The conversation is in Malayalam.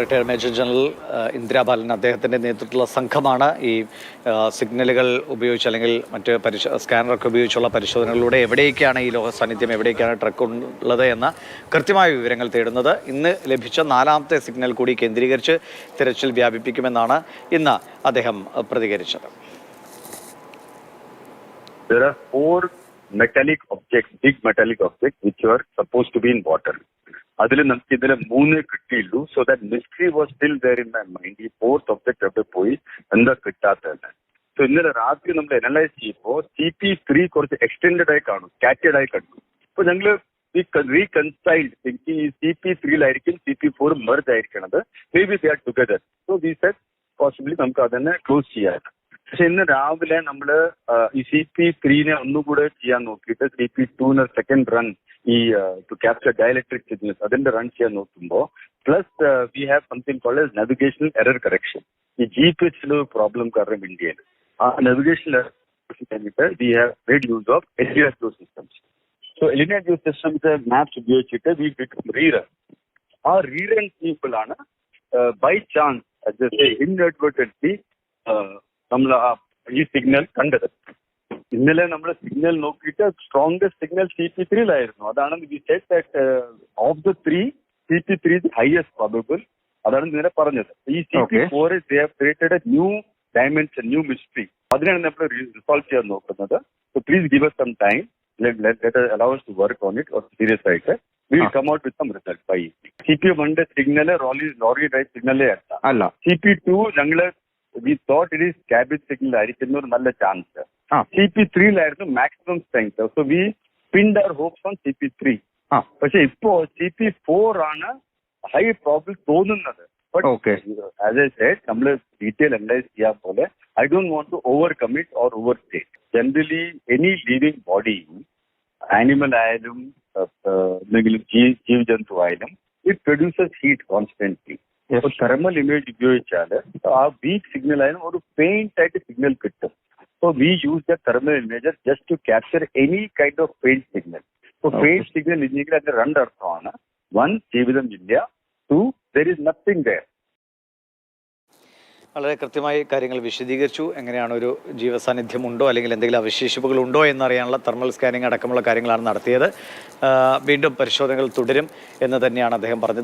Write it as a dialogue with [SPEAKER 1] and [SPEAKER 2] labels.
[SPEAKER 1] റിട്ടയർഡ് മേജർ ജനറൽ ഇന്ദിരാ ബാലൻ അദ്ദേഹത്തിൻ്റെ നേതൃത്വത്തിലുള്ള സംഘമാണ് ഈ സിഗ്നലുകൾ ഉപയോഗിച്ച് അല്ലെങ്കിൽ മറ്റ് സ്കാനറൊക്കെ ഉപയോഗിച്ചുള്ള പരിശോധനകളിലൂടെ എവിടേക്കാണ് ഈ ലോഹ സാന്നിധ്യം, എവിടേക്കാണ് ട്രക്ക് ഉള്ളത് എന്ന കൃത്യമായ വിവരങ്ങൾ തേടുന്നത്. ഇന്ന് ലഭിച്ച 4ാമത്തെ സിഗ്നൽ കൂടി കേന്ദ്രീകരിച്ച് തിരച്ചിൽ വ്യാപിപ്പിക്കുമെന്നാണ് ഇന്ന് അദ്ദേഹം പ്രതികരിച്ചത്.
[SPEAKER 2] There are 4 metallic objects, big metallic objects, which were supposed to be in water. അതിൽ നമുക്ക് ഇതിലെ 3 കിട്ടിയുള്ളൂ. So that mystery was still there in my mind. ഈ 4th ഒബ്ജക്ട് അവിടെ പോയി എന്താ കിട്ടാത്തത്. സോ ഇന്നലെ രാത്രി നമ്മൾ അനലൈസ് ചെയ്യുമ്പോൾ CP3 കുറച്ച് എക്സ്റ്റെൻഡഡ് ആയി കാണും, സ്കാറ്റേഡ് ആയി കണ്ടു. അപ്പൊ ഞങ്ങള് റീകൺസൈൽഡ് തിങ്കിങ് ഈ CP3ലായിരിക്കും CP4 മെർജ് ആയിരിക്കണത്. Maybe they are together. So the said possibly നമുക്ക് അതന്നെ ക്ലോസ് ചെയ്യാം. പക്ഷെ ഇന്ന് രാവിലെ നമ്മള് ഈ CP3 ഒന്നുകൂടെ ചെയ്യാൻ നോക്കിയിട്ട് CP2 സെക്കൻഡ് റൺ ഈ ടു ക്യാപ്ചർ ഡയലക്ട്രിക് സിഗ്നൽസ് അതിന്റെ റൺ ചെയ്യാൻ നോക്കുമ്പോൾ plus we have something called as navigational error correction. ഈ GPS പ്രോബ്ലം കാരണം ഇന്ത്യയിൽ ആ navigational error we have made use of LinearGeo systems. So LinearGeo systems maps ഉപയോഗിച്ചിട്ട് വി ബിക്കം റീറൺ. ആ റീറൺ ചെയ്യുമ്പോഴാണ് ബൈ ചാൻസ് ഇൻഅഡ്വർട്ടൻറ്റ്ലി നമ്മൾ ഈ സിഗ്നൽ കണ്ടത്. ഇന്നലെ നമ്മൾ സിഗ്നൽ നോക്കിയിട്ട് സ്ട്രോങ്സ്റ്റ് സിഗ്നൽ CP3ലായിരുന്നു. അതാണ് we said that of the 3 CP3 is highest probable. അതാണ് ഇന്നലെ പറഞ്ഞത്. ഈ CP4 they have created a new dimension, new mystery. അതിനാണ് നമ്മൾ റിസോൾവ് ചെയ്യാൻ നോക്കുന്നത്. So please give us some time. Let us allow us to work on it serious ആയിട്ട്. We will come out with some results by evening. CP1 signal ലോറി റൈറ്റ് സിഗ്നലേ അല്ല. CP2 ഞങ്ങള് we thought it is cabin signal ആയിരിക്കുന്ന ഒരു നല്ല ചാൻസ്. CP3ലായിരുന്നു maximum strength. So we pinned our hopes on CP3. പക്ഷെ ഇപ്പോ CP4 ആണ് ഹൈ പ്രോബിൾ തോന്നുന്നത്. ബട്ട് ആസ് ഐ സെഡ് നമ്മൾ ഡീറ്റെയിൽ അനലൈസ് ചെയ്യാൻ പോലെ I don't want to overcommit or overstate. Generally any living body, animal ആയാലും എന്തെങ്കിലും ജീവജന്തു ആയാലും it produces heat constantly. Thermal image ഉപയോഗിച്ചാൽ ആ വീക്ക് സിഗ്നൽ ആയാലും ഒരു പെയിന്റ് ആയിട്ട് സിഗ്നൽ കിട്ടും. So we use the thermal imager just to capture any kind of paint signal. So paint signal ഇല്ലെങ്കിൽ അതിന്റെ 2 അർത്ഥമാണ്. 1 ജീവിതം ഇല്ല, 2 there is nothing there.
[SPEAKER 1] വളരെ കൃത്യമായി കാര്യങ്ങൾ വിശദീകരിച്ചു. എങ്ങനെയാണ് ഒരു ജീവസാന്നിധ്യമുണ്ടോ അല്ലെങ്കിൽ എന്തെങ്കിലും അവശേഷിപ്പുകളുണ്ടോ എന്നറിയാനുള്ള തെർമൽ സ്കാനിങ് അടക്കമുള്ള കാര്യങ്ങളാണ് നടത്തിയത്. വീണ്ടും പരിശോധനകൾ തുടരും എന്ന് തന്നെയാണ് അദ്ദേഹം പറഞ്ഞത്.